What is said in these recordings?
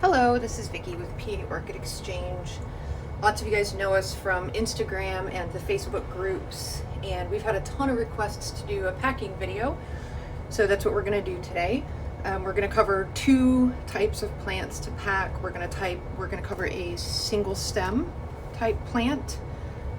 Hello, this is Vicki with PA Orchid Exchange. Lots of you guys know us from Instagram and the Facebook groups, and we've had a ton of requests to do a packing video, so that's what we're going to do today. We're going to cover two types of plants to pack. We're going to cover a single stem type plant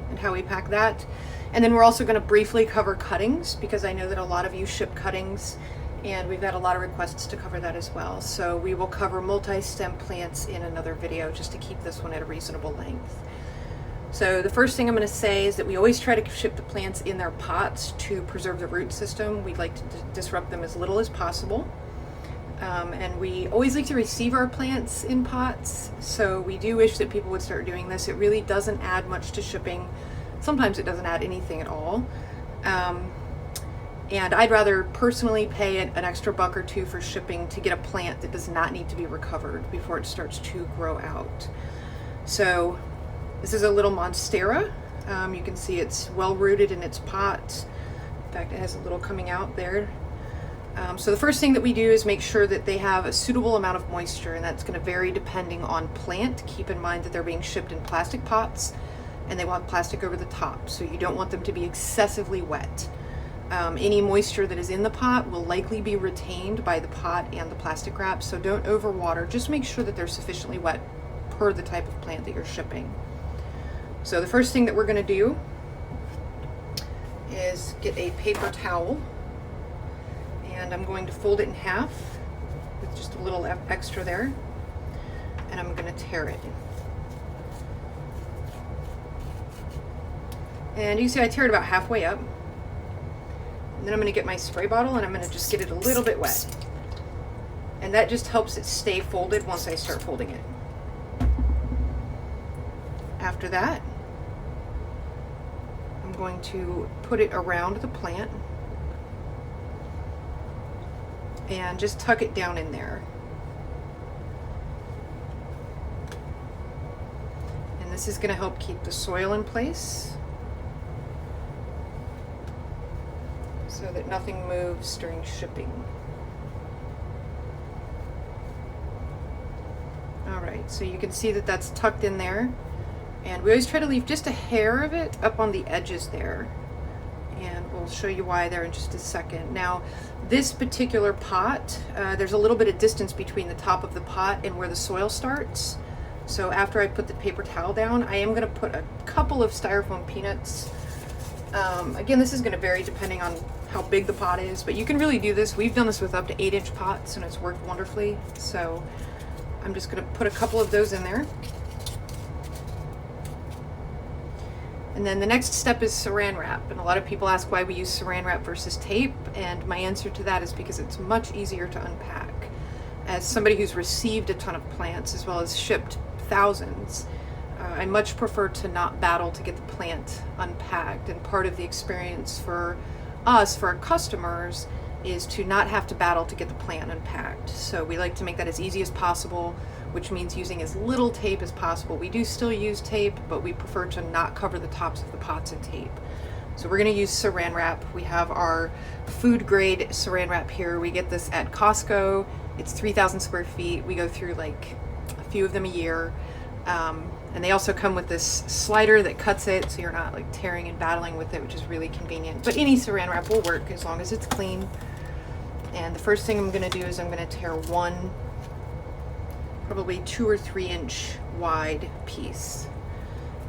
and how we pack that, and then we're also going to briefly cover cuttings because I know that a lot of you ship cuttings. And we've got a lot of requests to cover that as well. So we will cover multi-stem plants in another video just to keep this one at a reasonable length. So the first thing I'm going to say is that we always try to ship the plants in their pots to preserve the root system. We'd like to disrupt them as little as possible. And we always like to receive our plants in pots. So we do wish that people would start doing this. It really doesn't add much to shipping. Sometimes it doesn't add anything at all. And I'd rather personally pay an extra $1 or $2 for shipping to get a plant that does not need to be recovered before it starts to grow out. So this is a little Monstera. You can see it's well rooted in its pot. In fact, it has a little coming out there. So the first thing that we do is make sure that they have a suitable amount of moisture, and that's going to vary depending on plant. Keep in mind that they're being shipped in plastic pots and they will have plastic over the top, so you don't want them to be excessively wet. Any moisture that is in the pot will likely be retained by the pot and the plastic wrap, so don't overwater. Just make sure that they're sufficiently wet per the type of plant that you're shipping. So the first thing that we're going to do is get a paper towel, and I'm going to fold it in half with just a little extra there, and I'm going to tear it. And you can see I tear it about halfway up. And then I'm going to get my spray bottle and I'm going to just get it a little bit wet. And that just helps it stay folded once I start folding it. After that, I'm going to put it around the plant and just tuck it down in there. And this is going to help keep the soil in place, so that nothing moves during shipping. All right, so you can see that that's tucked in there, and we always try to leave just a hair of it up on the edges there, and we'll show you why there in just a second. Now, this particular pot, there's a little bit of distance between the top of the pot and where the soil starts. So after I put the paper towel down, I am going to put a couple of styrofoam peanuts. Again, this is going to vary depending on how big the pot is, but you can really do this. We've done this with up to 8-inch pots and it's worked wonderfully. So I'm just going to put a couple of those in there. And then the next step is saran wrap. And a lot of people ask why we use saran wrap versus tape. And my answer to that is because it's much easier to unpack. As somebody who's received a ton of plants as well as shipped thousands, I much prefer to not battle to get the plant unpacked, and part of the experience for us, for our customers, is to not have to battle to get the plant unpacked. So we like to make that as easy as possible, which means using as little tape as possible. We do still use tape, but we prefer to not cover the tops of the pots in tape. So we're going to use saran wrap. We have our food grade saran wrap here. We get this at Costco. It's 3,000 square feet. We go through like a few of them a year. And they also come with this slider that cuts it, so you're not like tearing and battling with it, which is really convenient. But any saran wrap will work as long as it's clean. And the first thing I'm going to do is I'm going to tear one, probably 2 or 3 inch wide piece.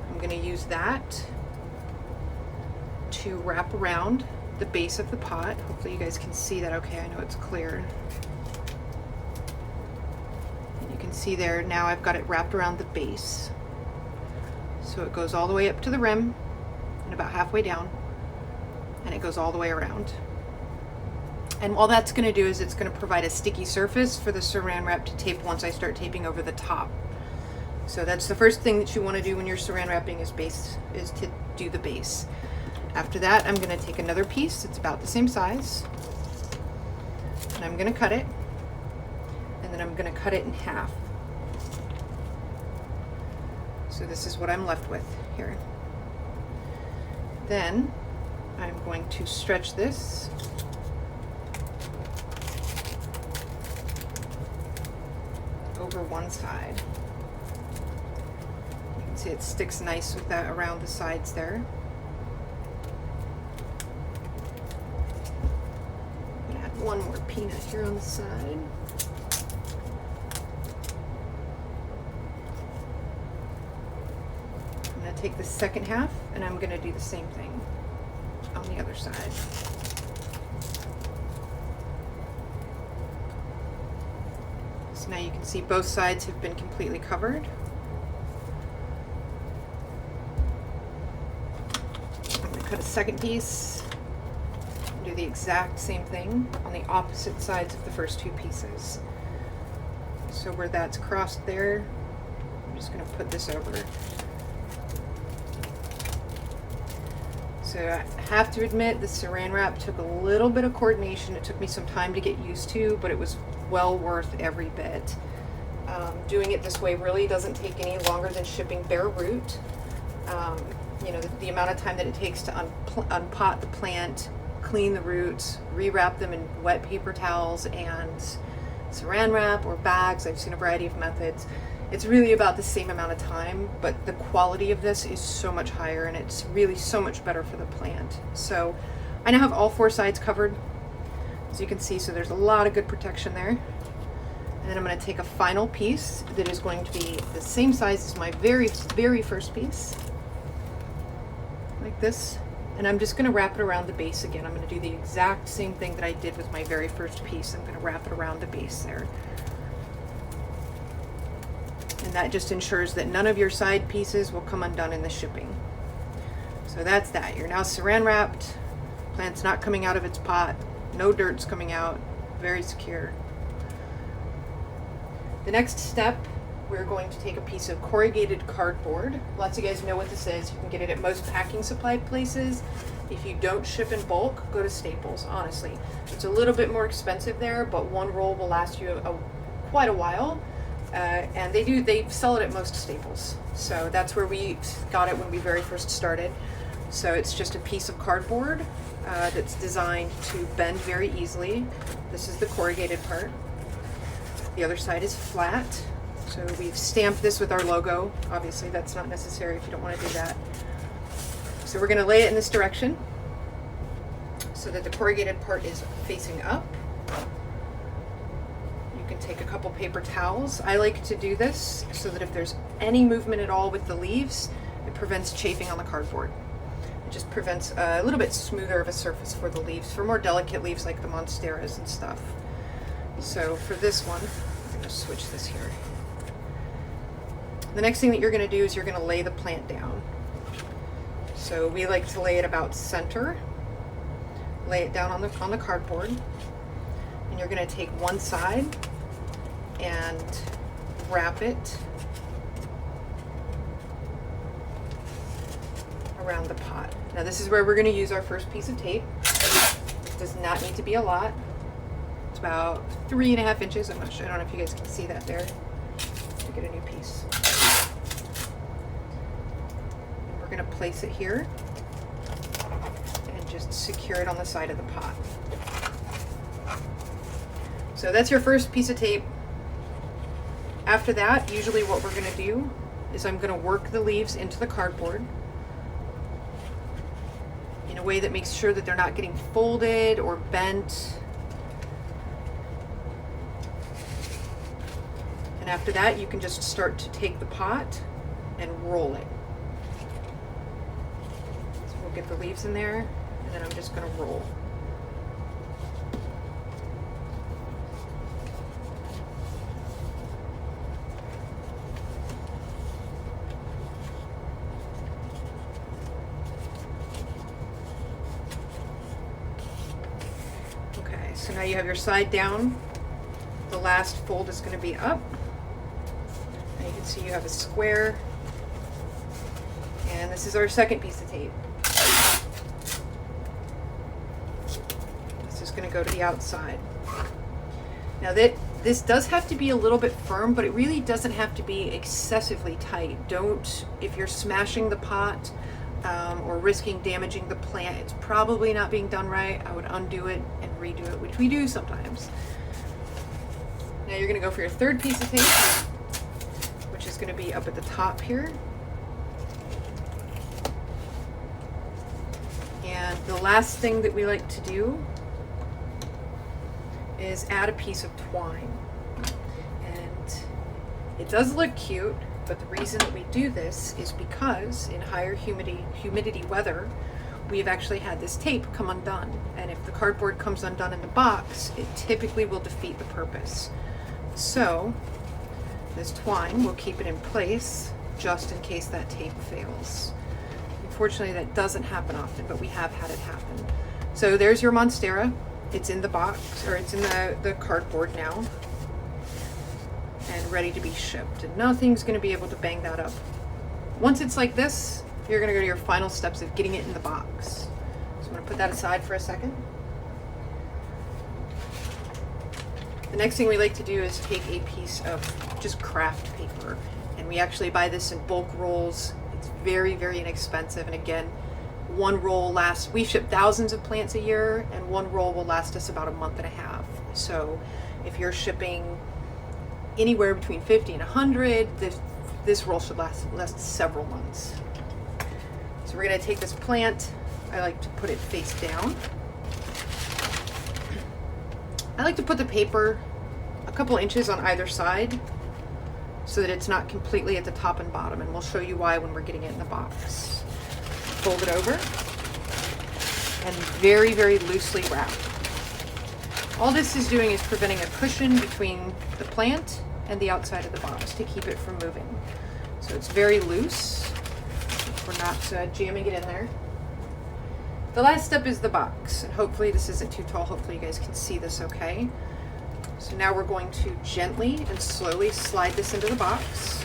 I'm going to use that to wrap around the base of the pot. Hopefully you guys can see that okay. I know it's clear. And you can see there, now I've got it wrapped around the base. So it goes all the way up to the rim and about halfway down, and it goes all the way around. And all that's going to do is it's going to provide a sticky surface for the saran wrap to tape once I start taping over the top. So that's the first thing that you want to do when you're saran wrapping is to do the base. After that, I'm going to take another piece that's about the same size, and I'm going to cut it, and then I'm going to cut it in half. So this is what I'm left with here. Then I'm going to stretch this over one side. You can see it sticks nice with that around the sides there. I'm gonna add one more peanut here on the side. I'm gonna take the second half and I'm gonna do the same thing on the other side. So now you can see both sides have been completely covered. I'm going to cut a second piece and do the exact same thing on the opposite sides of the first two pieces. So where that's crossed there, I'm just going to put this over. So I have to admit the saran wrap took a little bit of coordination. It took me some time to get used to, but it was well worth every bit. Doing it this way really doesn't take any longer than shipping bare root. You know, the amount of time that it takes to unpot the plant, clean the roots, rewrap them in wet paper towels and saran wrap or bags. I've seen a variety of methods. It's really about the same amount of time, but the quality of this is so much higher and it's really so much better for the plant. So I now have all four sides covered, as you can see, so there's a lot of good protection there. And then I'm going to take a final piece that is going to be the same size as my very first piece, like this, and I'm just going to wrap it around the base again. I'm going to do the exact same thing that I did with my very first piece. I'm going to wrap it around the base there. And that just ensures that none of your side pieces will come undone in the shipping. So that's that. You're now saran wrapped. Plant's not coming out of its pot. No dirt's coming out. Very secure. The next step, we're going to take a piece of corrugated cardboard. Lots of you guys know what this is. You can get it at most packing supply places. If you don't ship in bulk, go to Staples, honestly. It's a little bit more expensive there, but one roll will last you quite a while. And they sell it at most Staples. So that's where we got it when we very first started. So it's just a piece of cardboard that's designed to bend very easily. This is the corrugated part. The other side is flat. So we've stamped this with our logo. Obviously that's not necessary if you don't want to do that. So we're going to lay it in this direction so that the corrugated part is facing up. You can take a couple paper towels. I like to do this so that if there's any movement at all with the leaves, it prevents chafing on the cardboard. It just prevents a little bit smoother of a surface for the leaves, for more delicate leaves like the monsteras and stuff. So for this one, I'm going to switch this here. The next thing that you're going to do is you're going to lay the plant down. So we like to lay it about center. Lay it down on the cardboard. And you're going to take one side and wrap it around the pot. Now this is where we're going to use our first piece of tape. It does not need to be a lot. It's about 3.5 inches. I'm not sure. I don't know if you guys can see that there. Let me get a new piece. And we're going to place it here and just secure it on the side of the pot. So that's your first piece of tape. After that, usually what we're going to do is I'm going to work the leaves into the cardboard in a way that makes sure that they're not getting folded or bent. And after that, you can just start to take the pot and roll it. So we'll get the leaves in there, and then I'm just going to roll. Okay, so now you have your side down. The last fold is going to be up. And you can see you have a square. And this is our second piece of tape. This is going to go to the outside. Now this does have to be a little bit firm, but it really doesn't have to be excessively tight. If you're smashing the pot or risking damaging the plant, it's probably not being done right. I would undo it and redo it, which we do sometimes. Now you're going to go for your third piece of tape, which is going to be up at the top here. And the last thing that we like to do is add a piece of twine. And it does look cute, but the reason that we do this is because in higher humidity weather, we've actually had this tape come undone. And if the cardboard comes undone in the box, it typically will defeat the purpose. So this twine will keep it in place just in case that tape fails. Unfortunately, that doesn't happen often, but we have had it happen. So there's your Monstera. It's in the box, or it's in the cardboard now, and ready to be shipped. And nothing's going to be able to bang that up. Once it's like this, you're going to go to your final steps of getting it in the box. So I'm going to put that aside for a second. The next thing we like to do is take a piece of just craft paper, and we actually buy this in bulk rolls. It's very, very inexpensive, and again, one roll lasts, we ship thousands of plants a year, and one roll will last us about a month and a half. So if you're shipping anywhere between 50 and 100, this roll should last several months. So we're going to take this plant. I like to put it face down. I like to put the paper a couple inches on either side so that it's not completely at the top and bottom, and we'll show you why when we're getting it in the box. Fold it over and very, very loosely wrap. All this is doing is preventing a cushion between the plant and the outside of the box to keep it from moving. So it's very loose. We're not jamming it in there. The last step is the box, and hopefully this isn't too tall. Hopefully you guys can see this okay. So now we're going to gently and slowly slide this into the box.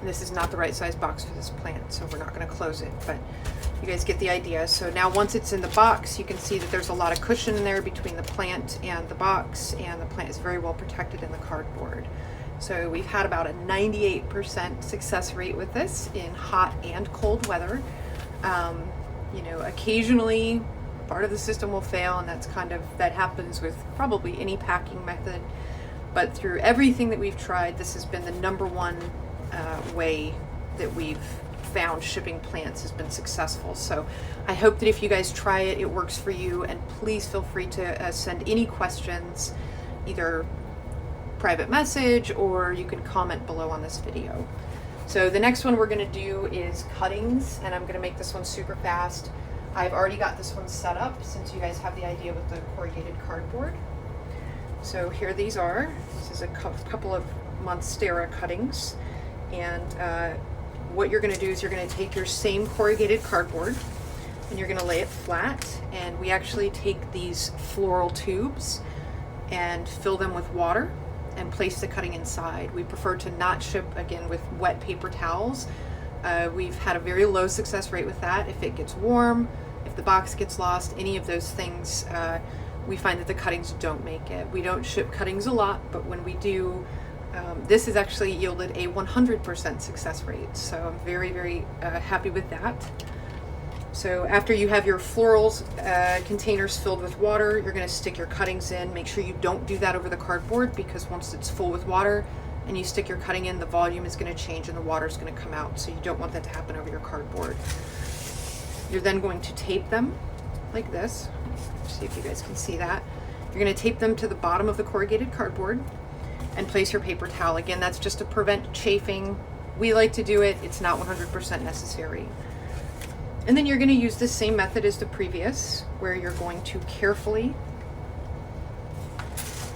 And this is not the right size box for this plant, so we're not going to close it, but you guys get the idea. So now once it's in the box, you can see that there's a lot of cushion in there between the plant and the box, and the plant is very well protected in the cardboard. So we've had about a 98% success rate with this in hot and cold weather. You know, occasionally part of the system will fail, and that happens with probably any packing method. But through everything that we've tried, this has been the number one way that we've found shipping plants has been successful. So I hope that if you guys try it, it works for you, and please feel free to send any questions, either private message, or you can comment below on this video. So the next one we're going to do is cuttings, and I'm going to make this one super fast. I've already got this one set up since you guys have the idea with the corrugated cardboard. So here these are. This is a couple of Monstera cuttings, and what you're going to do is you're going to take your same corrugated cardboard and you're going to lay it flat, and we actually take these floral tubes and fill them with water and place the cutting inside. We prefer to not ship, again, with wet paper towels. We've had a very low success rate with that. If it gets warm, if the box gets lost, any of those things, we find that the cuttings don't make it. We don't ship cuttings a lot, but when we do, this has actually yielded a 100% success rate. So I'm very, very happy with that. So after you have your florals containers filled with water, you're going to stick your cuttings in. Make sure you don't do that over the cardboard, because once it's full with water and you stick your cutting in, the volume is going to change and the water is going to come out. So you don't want that to happen over your cardboard. You're then going to tape them like this. See if you guys can see that. You're going to tape them to the bottom of the corrugated cardboard and place your paper towel. Again, that's just to prevent chafing. We like to do it. It's not 100% necessary. And then you're going to use the same method as the previous, where you're going to carefully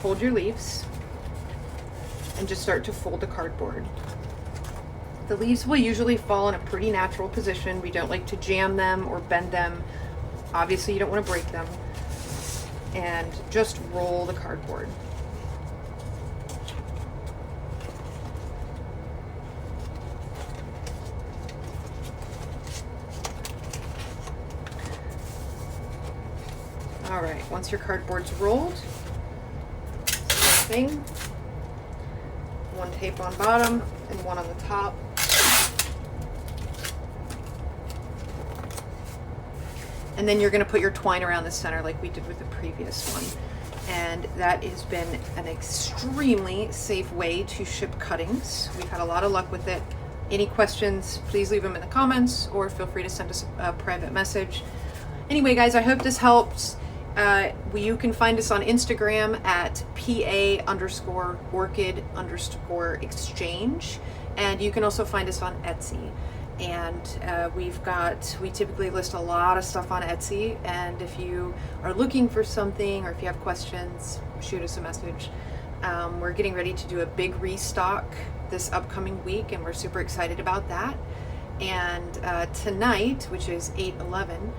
hold your leaves and just start to fold the cardboard. The leaves will usually fall in a pretty natural position. We don't like to jam them or bend them. Obviously, you don't want to break them. And just roll the cardboard. All right, once your cardboard's rolled, same thing, one tape on bottom and one on the top. And then you're going to put your twine around the center like we did with the previous one. And that has been an extremely safe way to ship cuttings. We've had a lot of luck with it. Any questions, please leave them in the comments or feel free to send us a private message. Anyway, guys, I hope this helps. You can find us on Instagram at PA_orchid_exchange. And you can also find us on Etsy. And we typically list a lot of stuff on Etsy, and if you are looking for something or if you have questions, shoot us a message. We're getting ready to do a big restock this upcoming week, and we're super excited about that. And tonight, which is 8/11,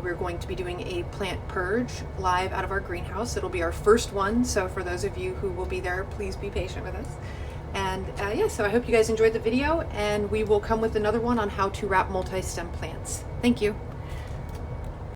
we're going to be doing a plant purge live out of our greenhouse. It'll be our first one, so for those of you who will be there, please be patient with us. And yeah, so I hope you guys enjoyed the video, and we will come with another one on how to wrap multi-stem plants. Thank you.